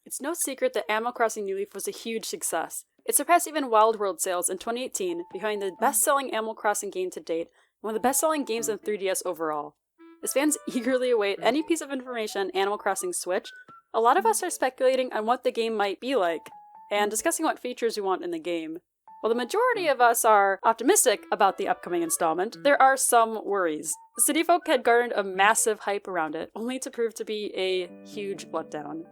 It's no secret that Animal Crossing New Leaf was a huge success. It surpassed even Wild World sales in 2018, becoming the best-selling Animal Crossing game to date, and one of the best-selling games on 3DS overall. As fans eagerly await any piece of information on Animal Crossing Switch, a lot of us are speculating on what the game might be like, and discussing what features we want in the game. While the majority of us are optimistic about the upcoming installment, there are some worries. City Folk had garnered a massive hype around it, only to prove to be a huge letdown.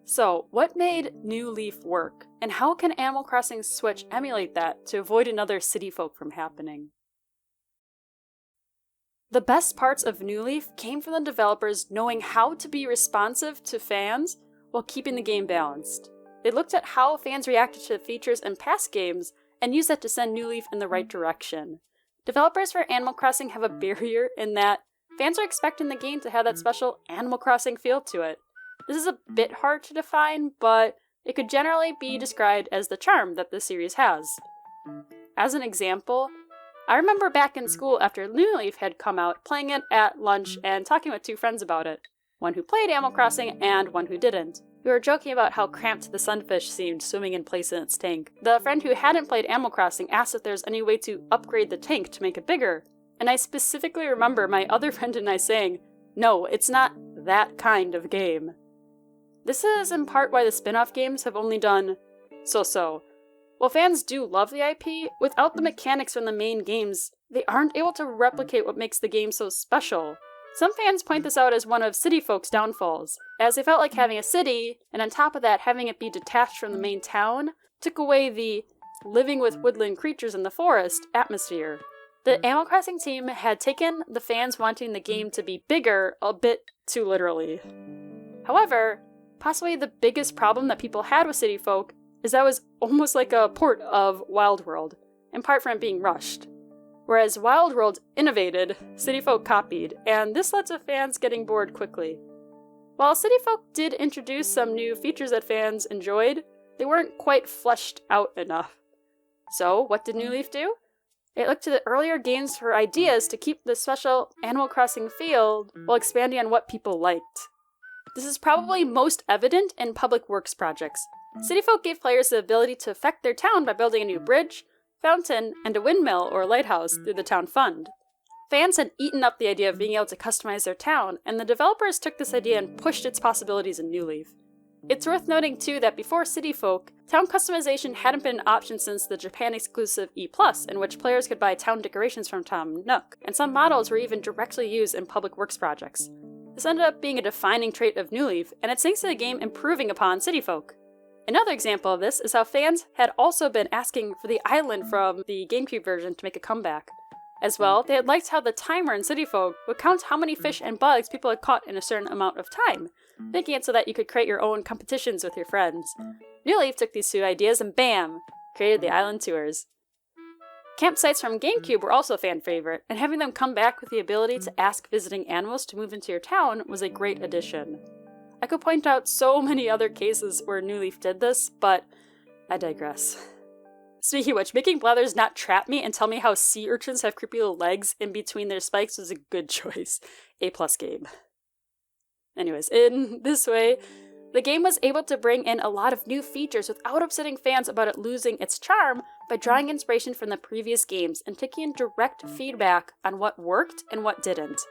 So, what made New Leaf work? And how can Animal Crossing Switch emulate that to avoid another City Folk from happening? The best parts of New Leaf came from the developers knowing how to be responsive to fans while keeping the game balanced. They looked at how fans reacted to features in past games and used that to send New Leaf in the right direction. Developers for Animal Crossing have a barrier in that fans are expecting the game to have that special Animal Crossing feel to it. This is a bit hard to define, but it could generally be described as the charm that the series has. As an example, I remember back in school after New Leaf had come out, playing it at lunch and talking with two friends about it. One who played Animal Crossing and one who didn't. We were joking about how cramped the sunfish seemed swimming in place in its tank. The friend who hadn't played Animal Crossing asked if there's any way to upgrade the tank to make it bigger. And I specifically remember my other friend and I saying, "No, it's not that kind of game." This is in part why the spin-off games have only done so-so. While fans do love the IP, without the mechanics from the main games, they aren't able to replicate what makes the game so special. Some fans point this out as one of City Folk's downfalls, as they felt like having a city, and on top of that having it be detached from the main town, took away the living with woodland creatures in the forest atmosphere. The Animal Crossing team had taken the fans wanting the game to be bigger a bit too literally. However, possibly the biggest problem that people had with City Folk is that it was almost like a port of Wild World, in part from it being rushed. Whereas Wild World innovated, City Folk copied, and this led to fans getting bored quickly. While City Folk did introduce some new features that fans enjoyed, they weren't quite fleshed out enough. So, what did New Leaf do? It looked to the earlier games for ideas to keep the special Animal Crossing feel while expanding on what people liked. This is probably most evident in public works projects. City Folk gave players the ability to affect their town by building a new bridge, fountain, and a windmill or lighthouse through the town fund. Fans had eaten up the idea of being able to customize their town, and the developers took this idea and pushed its possibilities in New Leaf. It's worth noting too that before City Folk, town customization hadn't been an option since the Japan-exclusive E+, in which players could buy town decorations from Tom Nook, and some models were even directly used in public works projects. This ended up being a defining trait of New Leaf, and it's thanks to the game improving upon City Folk. Another example of this is how fans had also been asking for the island from the GameCube version to make a comeback. As well, they had liked how the timer in City Folk would count how many fish and bugs people had caught in a certain amount of time, making it so that you could create your own competitions with your friends. New Leaf took these two ideas and bam! Created the island tours. Campsites from GameCube were also a fan favorite, and having them come back with the ability to ask visiting animals to move into your town was a great addition. I could point out so many other cases where New Leaf did this, but I digress. Speaking of which, making Blathers not trap me and tell me how sea urchins have creepy little legs in between their spikes was a good choice. A+ game. Anyways, in this way, the game was able to bring in a lot of new features without upsetting fans about it losing its charm by drawing inspiration from the previous games and taking in direct feedback on what worked and what didn't.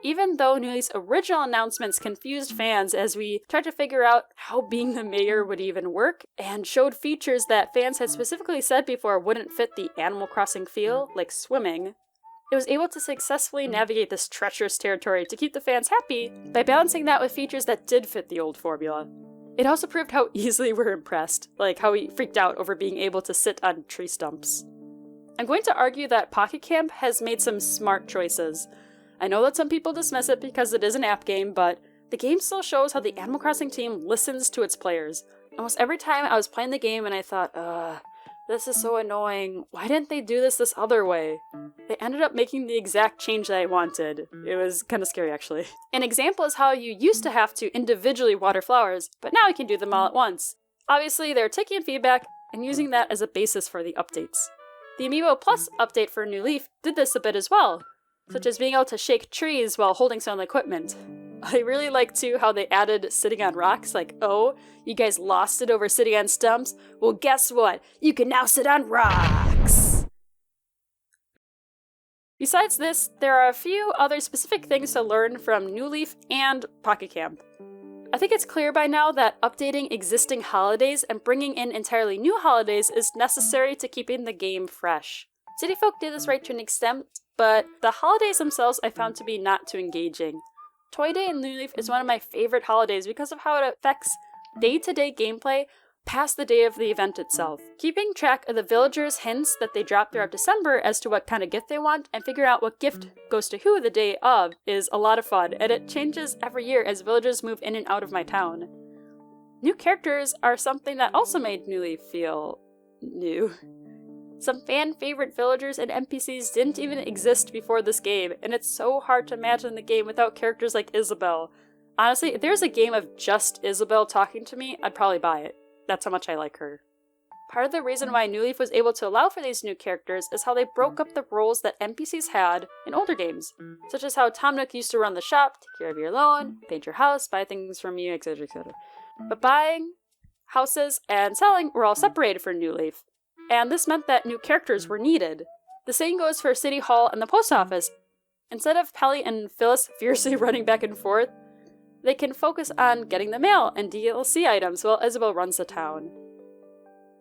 Even though New Leaf's original announcements confused fans as we tried to figure out how being the mayor would even work, and showed features that fans had specifically said before wouldn't fit the Animal Crossing feel, like swimming, it was able to successfully navigate this treacherous territory to keep the fans happy by balancing that with features that did fit the old formula. It also proved how easily we're impressed, like how we freaked out over being able to sit on tree stumps. I'm going to argue that Pocket Camp has made some smart choices. I know that some people dismiss it because it is an app game, but the game still shows how the Animal Crossing team listens to its players. Almost every time I was playing the game and I thought, this is so annoying, why didn't they do this other way? They ended up making the exact change that I wanted. It was kind of scary, actually. An example is how you used to have to individually water flowers, but now you can do them all at once. Obviously, they're taking in feedback and using that as a basis for the updates. The Amiibo Plus update for New Leaf did this a bit as well, such as being able to shake trees while holding some equipment. I really like too how they added sitting on rocks, like, oh, you guys lost it over sitting on stumps? Well, guess what? You can now sit on rocks! Besides this, there are a few other specific things to learn from New Leaf and Pocket Camp. I think it's clear by now that updating existing holidays and bringing in entirely new holidays is necessary to keeping the game fresh. City Folk did this right to an extent, but the holidays themselves I found to be not too engaging. Toy Day in New Leaf is one of my favorite holidays because of how it affects day-to-day gameplay past the day of the event itself. Keeping track of the villagers' hints that they drop throughout December as to what kind of gift they want and figure out what gift goes to who the day of is a lot of fun, and it changes every year as villagers move in and out of my town. New characters are something that also made New Leaf feel new. Some fan-favorite villagers and NPCs didn't even exist before this game, and it's so hard to imagine the game without characters like Isabelle. Honestly, if there's a game of just Isabelle talking to me, I'd probably buy it. That's how much I like her. Part of the reason why New Leaf was able to allow for these new characters is how they broke up the roles that NPCs had in older games, such as how Tom Nook used to run the shop, take care of your loan, paint your house, buy things from you, etc, etc. But buying, houses, and selling were all separated for New Leaf, and this meant that new characters were needed. The same goes for City Hall and the post office. Instead of Pelly and Phyllis fiercely running back and forth, they can focus on getting the mail and DLC items while Isabelle runs the town.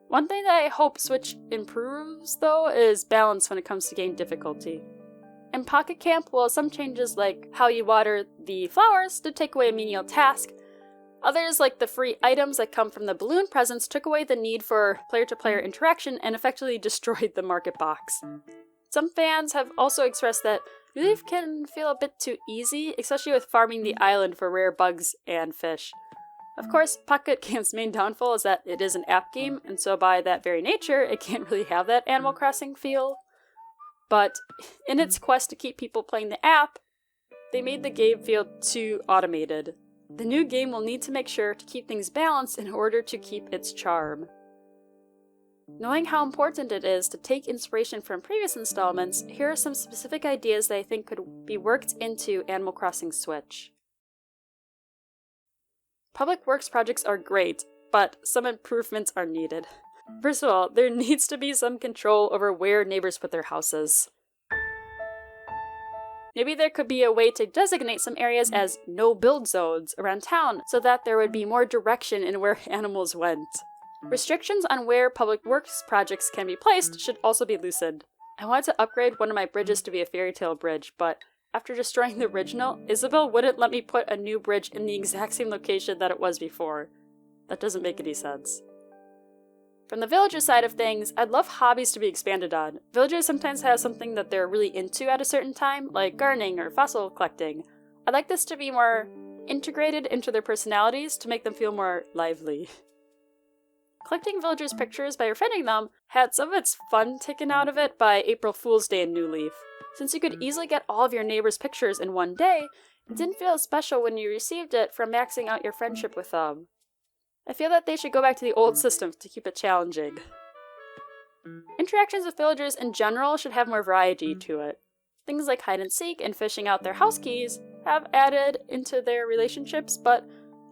One thing that I hope Switch improves, though, is balance when it comes to game difficulty. In Pocket Camp, while some changes like how you water the flowers did take away a menial task, others, like the free items that come from the balloon presents, took away the need for player-to-player interaction and effectively destroyed the market box. Some fans have also expressed that New Leaf can feel a bit too easy, especially with farming the island for rare bugs and fish. Of course, Pocket Camp's main downfall is that it is an app game, and so by that very nature, it can't really have that Animal Crossing feel. But in its quest to keep people playing the app, they made the game feel too automated. The new game will need to make sure to keep things balanced in order to keep its charm. Knowing how important it is to take inspiration from previous installments, here are some specific ideas that I think could be worked into Animal Crossing Switch. Public works projects are great, but some improvements are needed. First of all, there needs to be some control over where neighbors put their houses. Maybe there could be a way to designate some areas as no-build zones around town so that there would be more direction in where animals went. Restrictions on where public works projects can be placed should also be loosened. I wanted to upgrade one of my bridges to be a fairy tale bridge, but after destroying the original, Isabelle wouldn't let me put a new bridge in the exact same location that it was before. That doesn't make any sense. From the villager side of things, I'd love hobbies to be expanded on. Villagers sometimes have something that they're really into at a certain time, like gardening or fossil collecting. I'd like this to be more integrated into their personalities to make them feel more lively. Collecting villagers' pictures by befriending them had some of its fun taken out of it by April Fool's Day in New Leaf. Since you could easily get all of your neighbors' pictures in one day, it didn't feel as special when you received it from maxing out your friendship with them. I feel that they should go back to the old system to keep it challenging. Interactions with villagers in general should have more variety to it. Things like hide and seek and fishing out their house keys have added into their relationships, but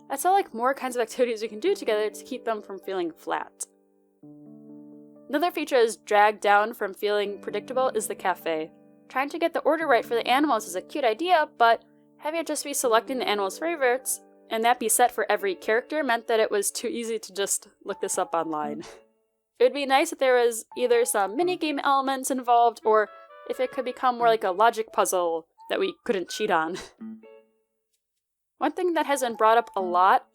I still like more kinds of activities we can do together to keep them from feeling flat. Another feature is dragged down from feeling predictable is the cafe. Trying to get the order right for the animals is a cute idea, but having it just be selecting the animals' favorites and that be set for every character meant that it was too easy to just look this up online. It would be nice if there was either some minigame elements involved or if it could become more like a logic puzzle that we couldn't cheat on. One thing that has been brought up a lot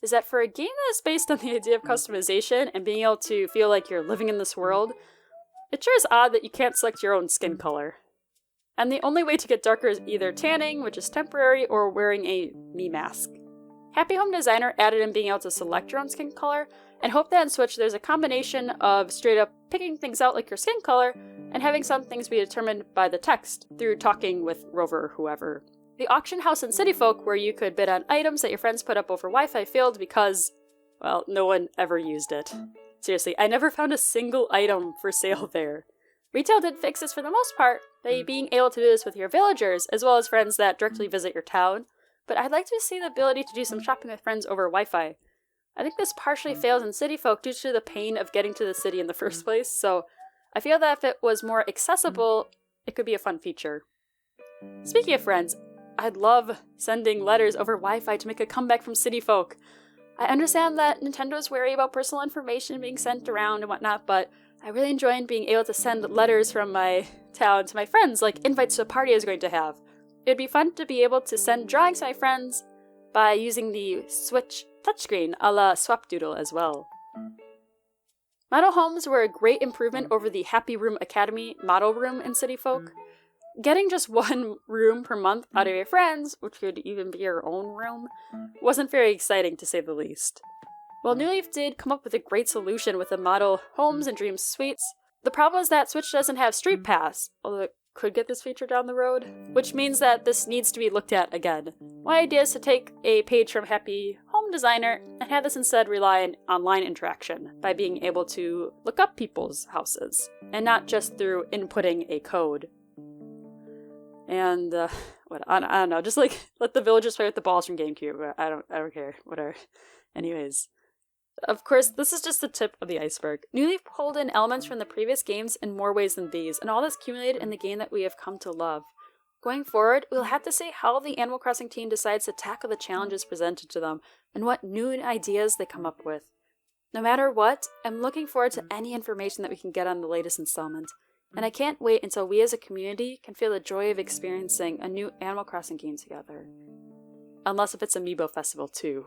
is that for a game that is based on the idea of customization and being able to feel like you're living in this world, it sure is odd that you can't select your own skin color. And the only way to get darker is either tanning, which is temporary, or wearing a me mask. Happy Home Designer added in being able to select your own skin color, and hope that in Switch there's a combination of straight up picking things out like your skin color, and having some things be determined by the text through talking with Rover or whoever. The auction house in City Folk, where you could bid on items that your friends put up over Wi-Fi, failed because, well, no one ever used it. Seriously, I never found a single item for sale there. Retail did fix this for the most part, by being able to do this with your villagers, as well as friends that directly visit your town, but I'd like to see the ability to do some shopping with friends over Wi-Fi. I think this partially fails in city folk due to the pain of getting to the city in the first place, so I feel that if it was more accessible, it could be a fun feature. Speaking of friends, I'd love sending letters over Wi-Fi to make a comeback from city folk. I understand that Nintendo's wary about personal information being sent around and whatnot, but I really enjoyed being able to send letters from my town to my friends, like invites to a party I was going to have. It'd be fun to be able to send drawings to my friends by using the Switch touchscreen a la Swapdoodle as well. Model homes were a great improvement over the Happy Room Academy model room in City Folk. Getting just one room per month out of your friends, which could even be your own room, wasn't very exciting to say the least. While New Leaf did come up with a great solution with the model homes and dream suites, the problem is that Switch doesn't have Street Pass, although it could get this feature down the road, which means that this needs to be looked at again. My idea is to take a page from Happy Home Designer and have this instead rely on online interaction by being able to look up people's houses, and not just through inputting a code. And, I don't know, just like, let the villagers play with the balls from GameCube. I don't care, whatever. Anyways. Of course, this is just the tip of the iceberg. New Leaf pulled in elements from the previous games in more ways than these, and all this accumulated in the game that we have come to love. Going forward, we'll have to see how the Animal Crossing team decides to tackle the challenges presented to them, and what new ideas they come up with. No matter what, I'm looking forward to any information that we can get on the latest installment, and I can't wait until we as a community can feel the joy of experiencing a new Animal Crossing game together. Unless if it's Amiibo Festival too.